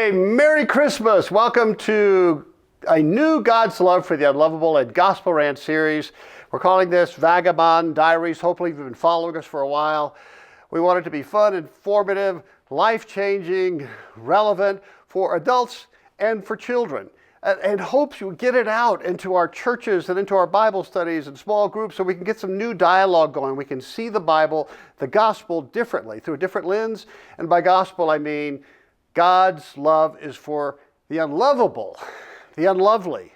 Hey, Merry Christmas! Welcome to a new God's Love for the Unlovable and Gospel Rant series. We're calling this Vagabond Diaries. Hopefully you've been following us for a while. We want it to be fun, informative, life-changing, relevant for adults and for children. And hopes you get it out into our churches and into our Bible studies and small groups so we can get some new dialogue going. We can see the Bible, the gospel differently, through a different lens. And by gospel, I mean God's love is for the unlovable, the unlovely,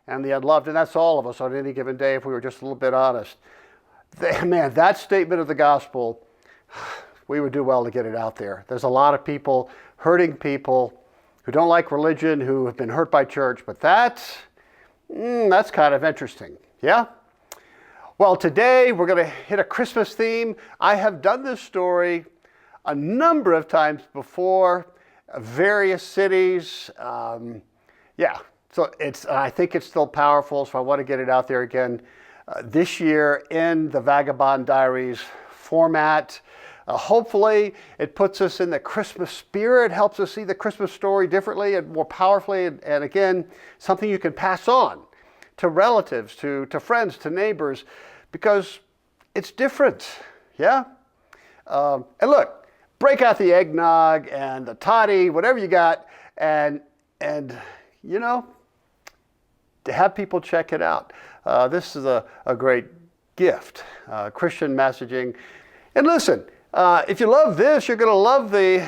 and the unloved. And that's all of us on any given day if we were just a little bit honest. Man, that statement of the gospel, we would do well to get it out there. There's a lot of people, hurting people, who don't like religion, who have been hurt by church, but that's kind of interesting, yeah? Well, today we're going to hit a Christmas theme. I have done this story a number of times before, various cities. So I think it's still powerful, so I want to get it out there again this year in the Vagabond Diaries format. Hopefully, it puts us in the Christmas spirit, helps us see the Christmas story differently and more powerfully, and again, something you can pass on to relatives, to friends, to neighbors, because it's different, yeah? And look, break out the eggnog and the toddy, whatever you got, and you know, to have people check it out. This is a great gift, Christian messaging. And listen, if you love this, you're going to love the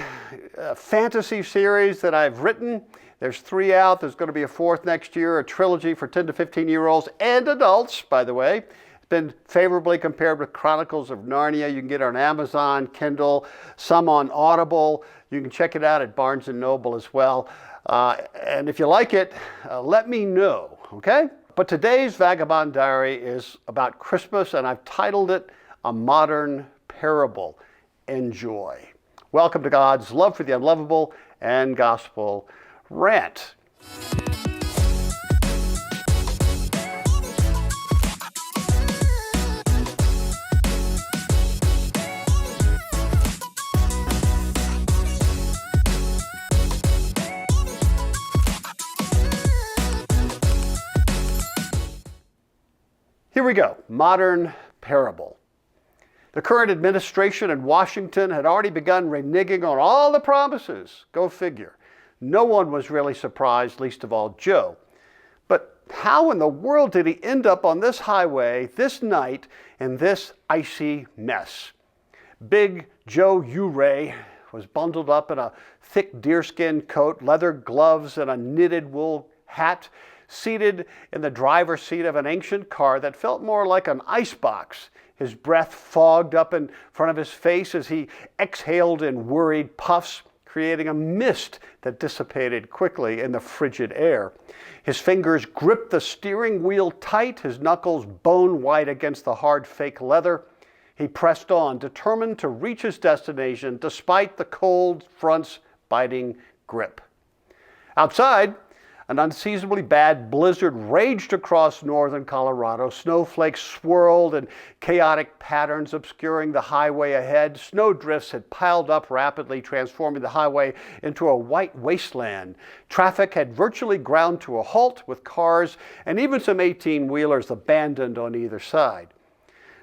fantasy series that I've written. There's 3 out. There's going to be a 4th next year, a trilogy for 10 to 15-year-olds and adults, by the way. It's been favorably compared with Chronicles of Narnia. You can get it on Amazon, Kindle, some on Audible. You can check it out at Barnes & Noble as well. And if you like it, let me know, okay? But today's Vagabond Diary is about Christmas, and I've titled it A Modern Parable. Enjoy. Welcome to God's Love for the Unlovable and Gospel Rant. Here we go. Modern Parable. The current administration in Washington had already begun reneging on all the promises. Go figure. No one was really surprised, least of all Joe. But how in the world did he end up on this highway this night in this icy mess? Big Joe Uray was bundled up in a thick deerskin coat, leather gloves, and a knitted wool hat, seated in the driver's seat of an ancient car that felt more like an icebox. His breath fogged up in front of his face as he exhaled in worried puffs, creating a mist that dissipated quickly in the frigid air. His fingers gripped the steering wheel tight, his knuckles bone white against the hard fake leather. He pressed on, determined to reach his destination despite the cold front's biting grip. Outside, an unseasonably bad blizzard raged across northern Colorado. Snowflakes swirled in chaotic patterns, obscuring the highway ahead. Snowdrifts had piled up rapidly, transforming the highway into a white wasteland. Traffic had virtually ground to a halt, with cars and even some 18-wheelers abandoned on either side.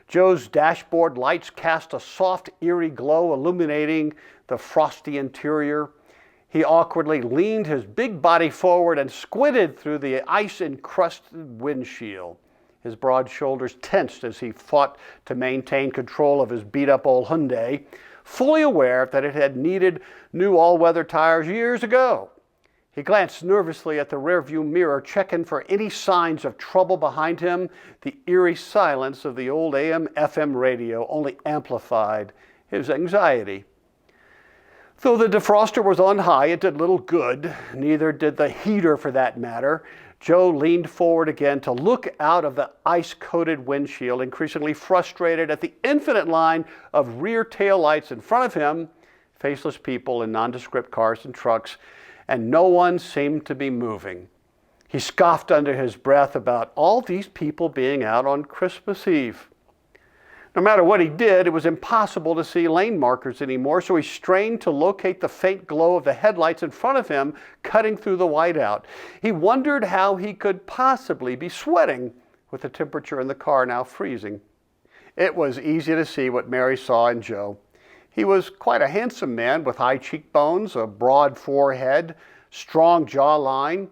Joe's dashboard lights cast a soft, eerie glow, illuminating the frosty interior. He awkwardly leaned his big body forward and squinted through the ice-encrusted windshield. His broad shoulders tensed as he fought to maintain control of his beat-up old Hyundai, fully aware that it had needed new all-weather tires years ago. He glanced nervously at the rearview mirror, checking for any signs of trouble behind him. The eerie silence of the old AM/FM radio only amplified his anxiety. Though the defroster was on high, it did little good. Neither did the heater, for that matter. Joe leaned forward again to look out of the ice-coated windshield, increasingly frustrated at the infinite line of rear taillights in front of him, faceless people in nondescript cars and trucks, and no one seemed to be moving. He scoffed under his breath about all these people being out on Christmas Eve. No matter what he did, it was impossible to see lane markers anymore, so he strained to locate the faint glow of the headlights in front of him, cutting through the whiteout. He wondered how he could possibly be sweating with the temperature in the car now freezing. It was easy to see what Mary saw in Joe. He was quite a handsome man with high cheekbones, a broad forehead, strong jawline,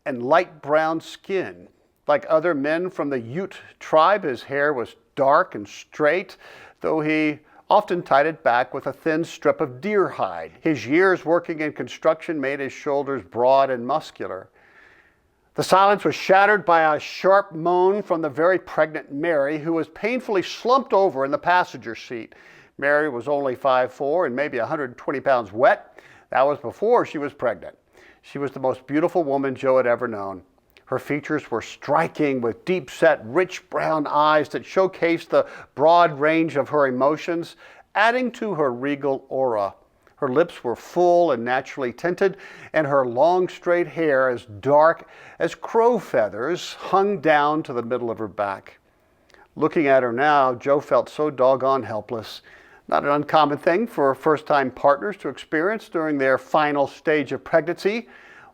and light brown skin. Like other men from the Ute tribe, his hair was dark and straight, though he often tied it back with a thin strip of deer hide. His years working in construction made his shoulders broad and muscular. The silence was shattered by a sharp moan from the very pregnant Mary, who was painfully slumped over in the passenger seat. Mary was only 5'4" and maybe 120 pounds wet. That was before she was pregnant. She was the most beautiful woman Joe had ever known. Her features were striking, with deep-set, rich brown eyes that showcased the broad range of her emotions, adding to her regal aura. Her lips were full and naturally tinted, and her long, straight hair, as dark as crow feathers, hung down to the middle of her back. Looking at her now, Joe felt so doggone helpless. Not an uncommon thing for first-time partners to experience during their final stage of pregnancy.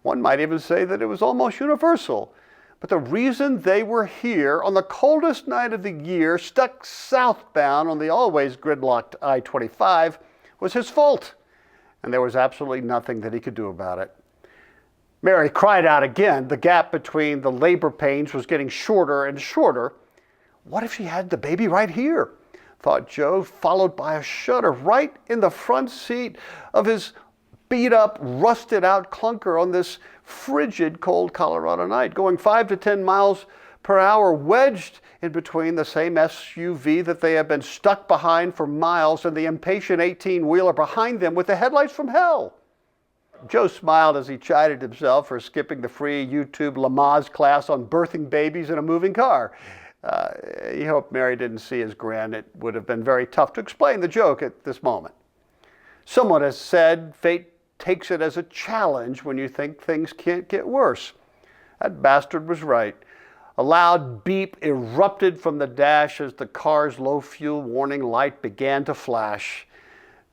One might even say that it was almost universal. But the reason they were here on the coldest night of the year, stuck southbound on the always gridlocked I-25, was his fault. And there was absolutely nothing that he could do about it. Mary cried out again. The gap between the labor pains was getting shorter and shorter. What if she had the baby right here? Thought Joe, followed by a shudder right in the front seat of his beat-up, rusted-out clunker on this frigid, cold Colorado night, going 5 to 10 miles per hour, wedged in between the same SUV that they had been stuck behind for miles and the impatient 18-wheeler behind them with the headlights from hell. Joe smiled as he chided himself for skipping the free YouTube Lamaze class on birthing babies in a moving car. He hoped Mary didn't see his grin. It would have been very tough to explain the joke at this moment. Someone has said fate takes it as a challenge when you think things can't get worse. That bastard was right. A loud beep erupted from the dash as the car's low fuel warning light began to flash.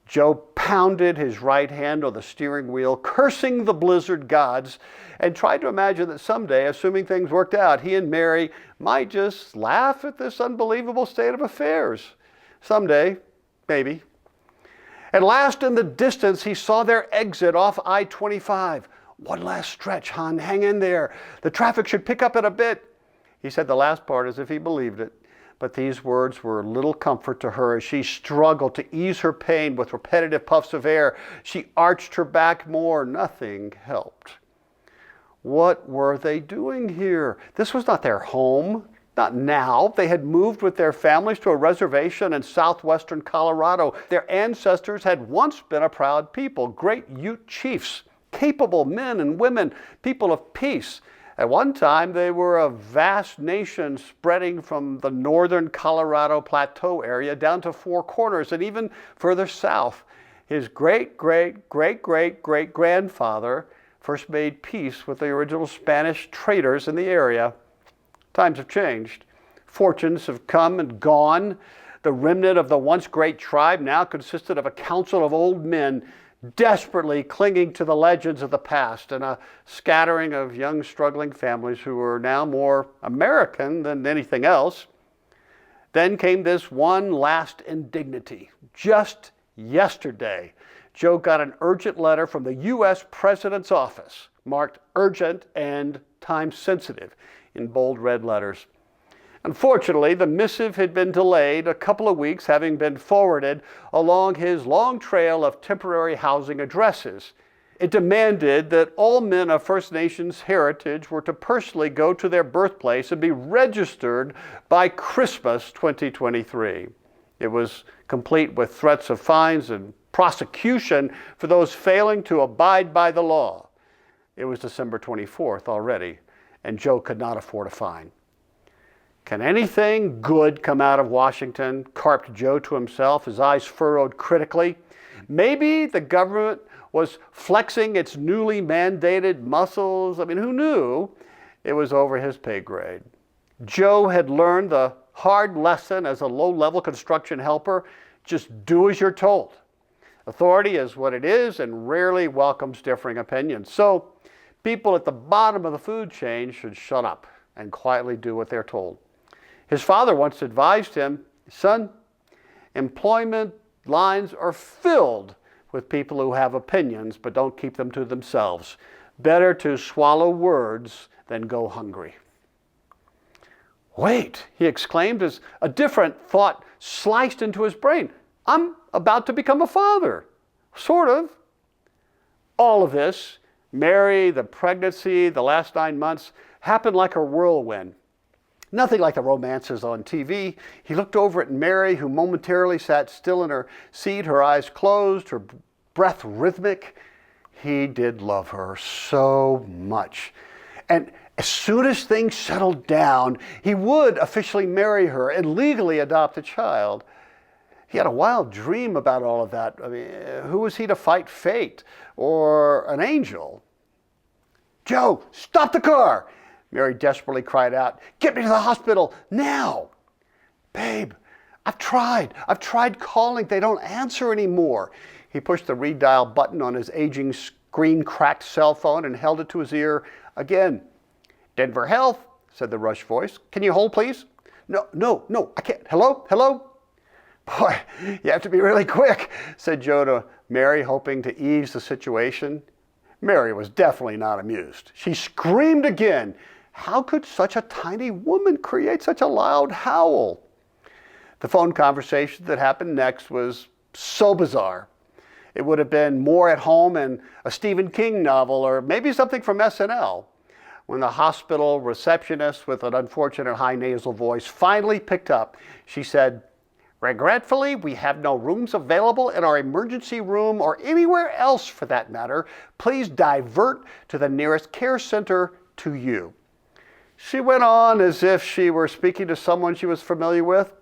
Joe pounded his right hand on the steering wheel, cursing the blizzard gods, and tried to imagine that someday, assuming things worked out, he and Mary might just laugh at this unbelievable state of affairs. Someday, maybe. At last, in the distance, he saw their exit off I-25. One last stretch, hon. Hang in there. The traffic should pick up in a bit. He said the last part as if he believed it. But these words were little comfort to her as she struggled to ease her pain with repetitive puffs of air. She arched her back more. Nothing helped. What were they doing here? This was not their home. Not now. They had moved with their families to a reservation in southwestern Colorado. Their ancestors had once been a proud people, great Ute chiefs, capable men and women, people of peace. At one time, they were a vast nation spreading from the northern Colorado Plateau area down to Four Corners and even further south. His great-great-great-great-great-grandfather first made peace with the original Spanish traders in the area. Times have changed. Fortunes have come and gone. The remnant of the once great tribe now consisted of a council of old men desperately clinging to the legends of the past and a scattering of young struggling families who were now more American than anything else. Then came this one last indignity. Just yesterday, Joe got an urgent letter from the U.S. President's office, marked urgent and time sensitive in bold red letters. Unfortunately, the missive had been delayed a couple of weeks, having been forwarded along his long trail of temporary housing addresses. It demanded that all men of First Nations heritage were to personally go to their birthplace and be registered by Christmas 2023. It was complete with threats of fines and prosecution for those failing to abide by the law. It was December 24th already, and Joe could not afford a fine. Can anything good come out of Washington? Carped Joe to himself, his eyes furrowed critically. Maybe the government was flexing its newly mandated muscles. I mean, who knew? It was over his pay grade. Joe had learned the hard lesson as a low-level construction helper. Just do as you're told. Authority is what it is and rarely welcomes differing opinions. So people at the bottom of the food chain should shut up and quietly do what they're told. His father once advised him, son, employment lines are filled with people who have opinions but don't keep them to themselves. Better to swallow words than go hungry. Wait, he exclaimed as a different thought sliced into his brain. I'm about to become a father. Sort of. All of this, Mary, the pregnancy, the last 9 months, happened like a whirlwind. Nothing like the romances on TV. He looked over at Mary, who momentarily sat still in her seat, her eyes closed, her breath rhythmic. He did love her so much. And as soon as things settled down, he would officially marry her and legally adopt a child. He had a wild dream about all of that. I mean, who was he to fight fate or an angel? Joe, stop the car! Mary desperately cried out. Get me to the hospital now! Babe, I've tried calling. They don't answer anymore. He pushed the redial button on his aging screen-cracked cell phone and held it to his ear again. Denver Health, said the rushed voice. Can you hold, please? No, I can't. Hello? Boy, you have to be really quick, said Joe to Mary, hoping to ease the situation. Mary was definitely not amused. She screamed again. How could such a tiny woman create such a loud howl? The phone conversation that happened next was so bizarre. It would have been more at home in a Stephen King novel or maybe something from SNL. When the hospital receptionist with an unfortunate high nasal voice finally picked up, she said, regretfully, we have no rooms available in our emergency room or anywhere else for that matter. Please divert to the nearest care center to you. She went on as if she were speaking to someone she was familiar with.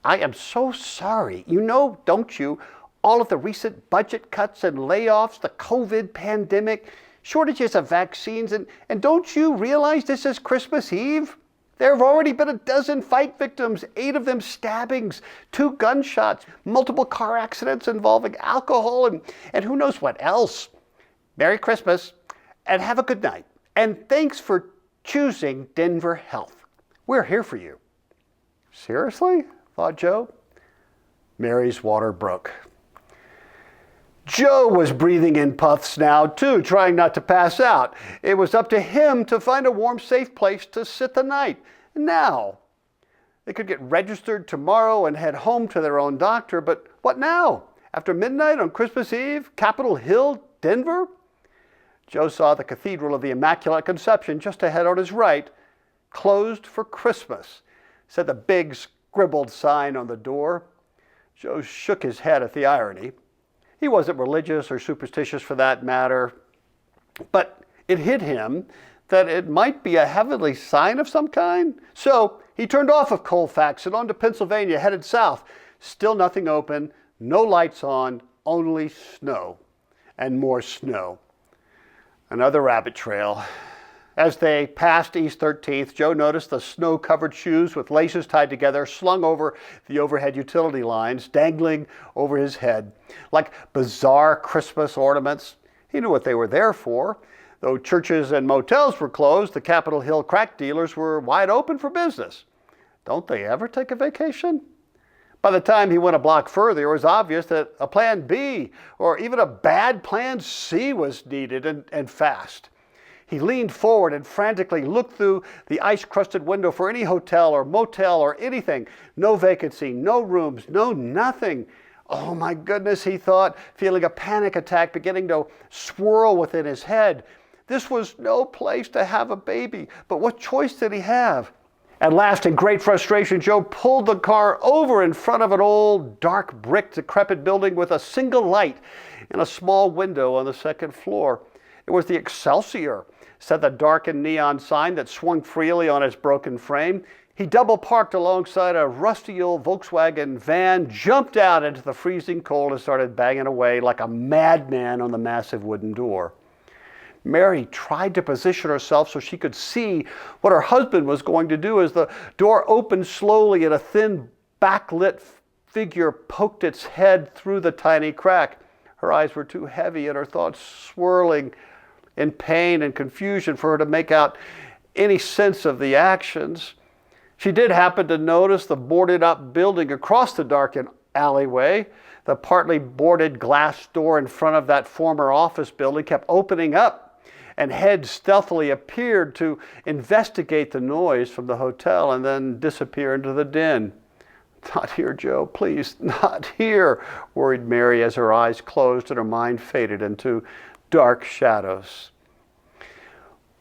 I am so sorry. You know, don't you, all of the recent budget cuts and layoffs, the COVID pandemic, shortages of vaccines, and don't you realize this is Christmas Eve? There have already been a dozen fight victims, 8 of them stabbings, 2 gunshots, multiple car accidents involving alcohol, and who knows what else. Merry Christmas, and have a good night. And thanks for choosing Denver Health. We're here for you. Seriously? Thought Joe. Mary's water broke. Joe was breathing in puffs now, too, trying not to pass out. It was up to him to find a warm, safe place to sit the night. Now, they could get registered tomorrow and head home to their own doctor, but what now? After midnight on Christmas Eve, Capitol Hill, Denver? Joe saw the Cathedral of the Immaculate Conception just ahead on his right, closed for Christmas, said the big scribbled sign on the door. Joe shook his head at the irony. He wasn't religious or superstitious for that matter, but it hit him that it might be a heavenly sign of some kind. So he turned off of Colfax and onto Pennsylvania, headed south. Still nothing open, no lights on, only snow and more snow. Another rabbit trail. As they passed East 13th, Joe noticed the snow-covered shoes with laces tied together slung over the overhead utility lines, dangling over his head, like bizarre Christmas ornaments. He knew what they were there for. Though churches and motels were closed, the Capitol Hill crack dealers were wide open for business. Don't they ever take a vacation? By the time he went a block further, it was obvious that a plan B or even a bad plan C was needed and fast. He leaned forward and frantically looked through the ice-crusted window for any hotel or motel or anything. No vacancy, no rooms, no nothing. Oh my goodness, he thought, feeling a panic attack beginning to swirl within his head. This was no place to have a baby, but what choice did he have? At last, in great frustration, Joe pulled the car over in front of an old, dark brick, decrepit building with a single light and a small window on the second floor. It was the Excelsior, said the darkened neon sign that swung freely on its broken frame. He double parked alongside a rusty old Volkswagen van, jumped out into the freezing cold and started banging away like a madman on the massive wooden door. Mary tried to position herself so she could see what her husband was going to do as the door opened slowly and a thin, backlit figure poked its head through the tiny crack. Her eyes were too heavy and her thoughts swirling in pain and confusion for her to make out any sense of the actions. She did happen to notice the boarded-up building across the darkened alleyway. The partly boarded glass door in front of that former office building kept opening up, and heads stealthily appeared to investigate the noise from the hotel and then disappear into the din. "Not here, Joe, please, not here," worried Mary as her eyes closed and her mind faded into dark shadows.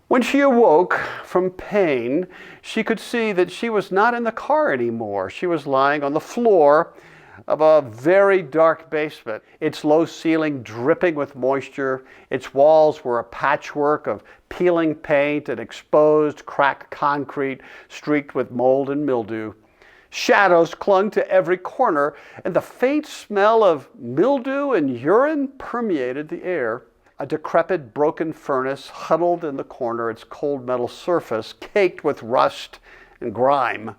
When she awoke from pain, she could see that she was not in the car anymore. She was lying on the floor of a very dark basement, its low ceiling dripping with moisture. Its walls were a patchwork of peeling paint and exposed, cracked concrete streaked with mold and mildew. Shadows clung to every corner, and the faint smell of mildew and urine permeated the air. A decrepit, broken furnace huddled in the corner, its cold metal surface caked with rust and grime.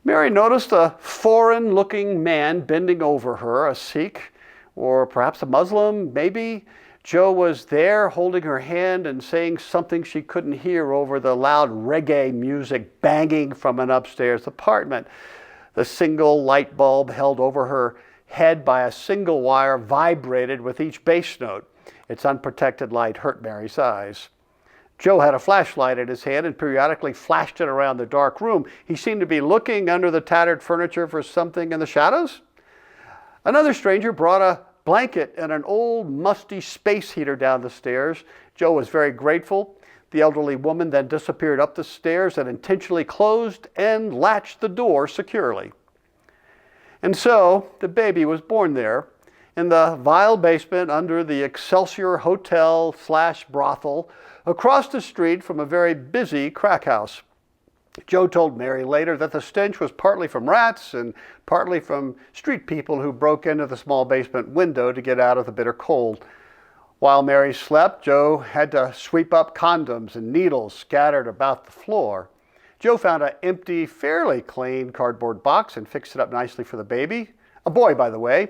Mary noticed a foreign-looking man bending over her, a Sikh, or perhaps a Muslim, maybe. Joe was there holding her hand and saying something she couldn't hear over the loud reggae music banging from an upstairs apartment. The single light bulb held over her head by a single wire vibrated with each bass note. Its unprotected light hurt Mary's eyes. Joe had a flashlight in his hand and periodically flashed it around the dark room. He seemed to be looking under the tattered furniture for something in the shadows. Another stranger brought a blanket and an old musty space heater down the stairs. Joe was very grateful. The elderly woman then disappeared up the stairs and intentionally closed and latched the door securely. And so the baby was born there in the vile basement under the Excelsior Hotel/brothel across the street from a very busy crack house. Joe told Mary later that the stench was partly from rats and partly from street people who broke into the small basement window to get out of the bitter cold. While Mary slept, Joe had to sweep up condoms and needles scattered about the floor. Joe found an empty, fairly clean cardboard box and fixed it up nicely for the baby. A boy, by the way.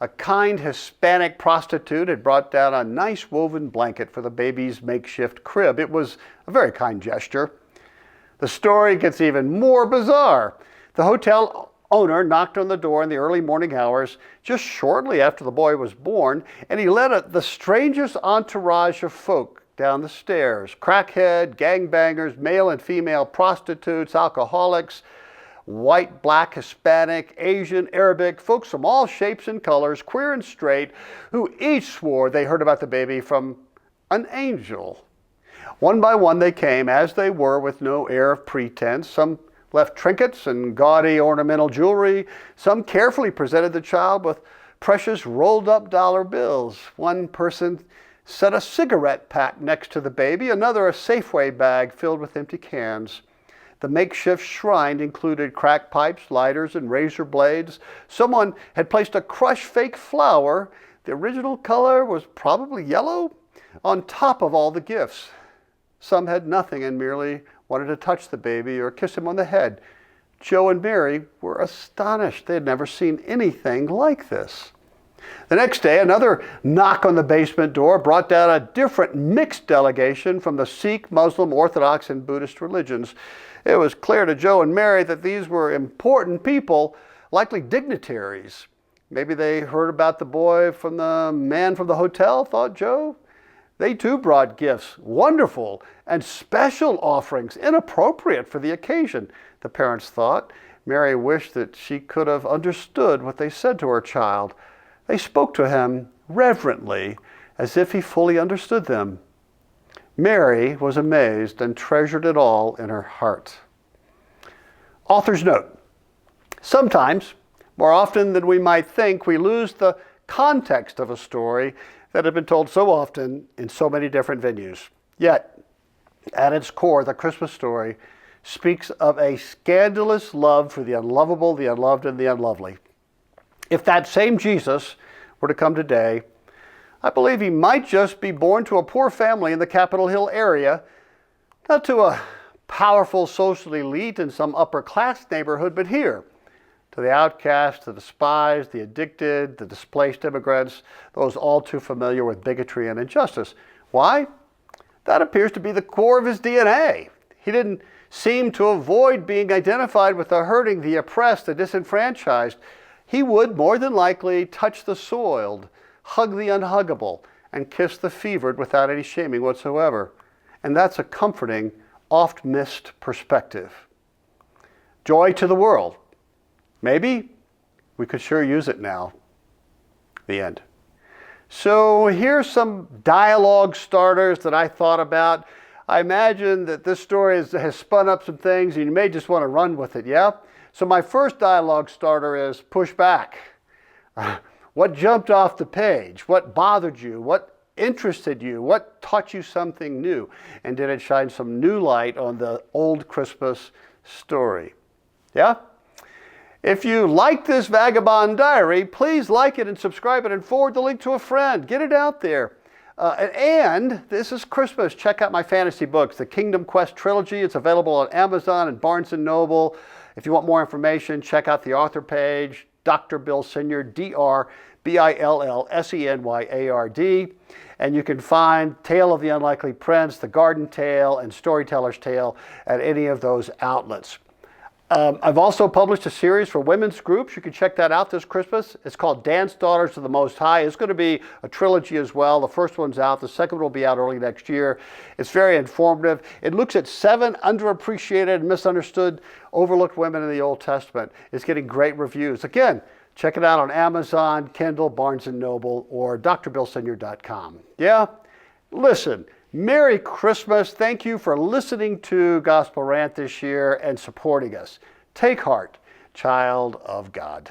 A kind Hispanic prostitute had brought down a nice woven blanket for the baby's makeshift crib. It was a very kind gesture. The story gets even more bizarre. The hotel owner knocked on the door in the early morning hours, just shortly after the boy was born, and he led the strangest entourage of folk down the stairs. Crackhead, gangbangers, male and female prostitutes, alcoholics, white, black, Hispanic, Asian, Arabic, folks from all shapes and colors, queer and straight, who each swore they heard about the baby from an angel. One by one they came, as they were, with no air of pretense. Some left trinkets and gaudy ornamental jewelry. Some carefully presented the child with precious rolled-up dollar bills. One person set a cigarette pack next to the baby, another a Safeway bag filled with empty cans. The makeshift shrine included crack pipes, lighters, and razor blades. Someone had placed a crushed fake flower, the original color was probably yellow, on top of all the gifts. Some had nothing and merely wanted to touch the baby or kiss him on the head. Joe and Mary were astonished. They had never seen anything like this. The next day, another knock on the basement door brought down a different mixed delegation from the Sikh, Muslim, Orthodox, and Buddhist religions. It was clear to Joe and Mary that these were important people, likely dignitaries. Maybe they heard about the boy from the man from the hotel, thought Joe. They too brought gifts, wonderful and special offerings, inappropriate for the occasion, the parents thought. Mary wished that she could have understood what they said to her child. They spoke to him reverently, as if he fully understood them. Mary was amazed and treasured it all in her heart. Author's note: sometimes, more often than we might think, we lose the context of a story that had been told so often in so many different venues. Yet, at its core, the Christmas story speaks of a scandalous love for the unlovable, the unloved, and the unlovely. If that same Jesus were to come today, I believe he might just be born to a poor family in the Capitol Hill area, not to a powerful social elite in some upper-class neighborhood, but here, to the outcast, the despised, the addicted, the displaced immigrants, those all too familiar with bigotry and injustice. Why? That appears to be the core of his DNA. He didn't seem to avoid being identified with the hurting, the oppressed, the disenfranchised. He would, more than likely, touch the soiled, hug the unhuggable, and kiss the fevered without any shaming whatsoever. And that's a comforting, oft-missed perspective. Joy to the world. Maybe we could sure use it now. The end. So here's some dialogue starters that I thought about. I imagine that this story has spun up some things and you may just want to run with it, yeah? So my first dialogue starter is push back. What jumped off the page? What bothered you? What interested you? What taught you something new? And did it shine some new light on the old Christmas story? Yeah? If you like this Vagabond Diary, please like it and subscribe it and forward the link to a friend. Get it out there. And this is Christmas. Check out my fantasy books, the Kingdom Quest Trilogy. It's available on Amazon and Barnes & Noble. If you want more information, check out the author page, Dr. Bill Senyard, DrBillSenyard. And you can find Tale of the Unlikely Prince, The Garden Tale, and Storyteller's Tale at any of those outlets. I've also published a series for women's groups. You can check that out this Christmas. It's called Dance Daughters of the Most High. It's going to be a trilogy as well. The first one's out. The second one will be out early next year. It's very informative. It looks at 7 underappreciated, misunderstood, overlooked women in the Old Testament. It's getting great reviews. Again, check it out on Amazon, Kindle, Barnes & Noble, or drbillsenyard.com. Yeah? Listen. Merry Christmas. Thank you for listening to Gospel Rant this year and supporting us. Take heart, child of God.